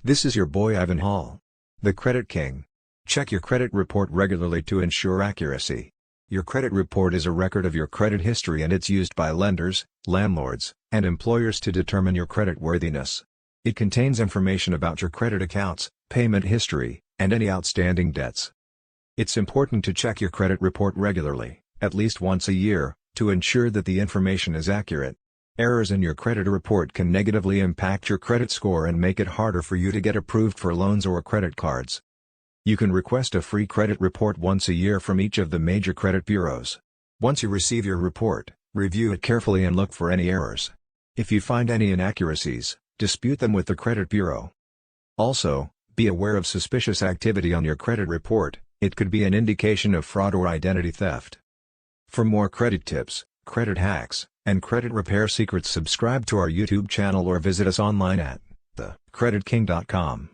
This is your boy Ivan Hall, the Credit King. Check your credit report regularly to ensure accuracy. Your credit report is a record of your credit history and it's used by lenders, landlords, and employers to determine your credit worthiness. It contains information about your credit accounts, payment history, and any outstanding debts. It's important to check your credit report regularly, at least once a year, to ensure that the information is accurate. Errors in your credit report can negatively impact your credit score and make it harder for you to get approved for loans or credit cards. You can request a free credit report once a year from each of the major credit bureaus. Once you receive your report, review it carefully and look for any errors. If you find any inaccuracies, dispute them with the credit bureau. Also, be aware of suspicious activity on your credit report. It could be an indication of fraud or identity theft. For more credit tips, credit hacks, and credit repair secrets, subscribe to our YouTube channel or visit us online at thecreditking.com.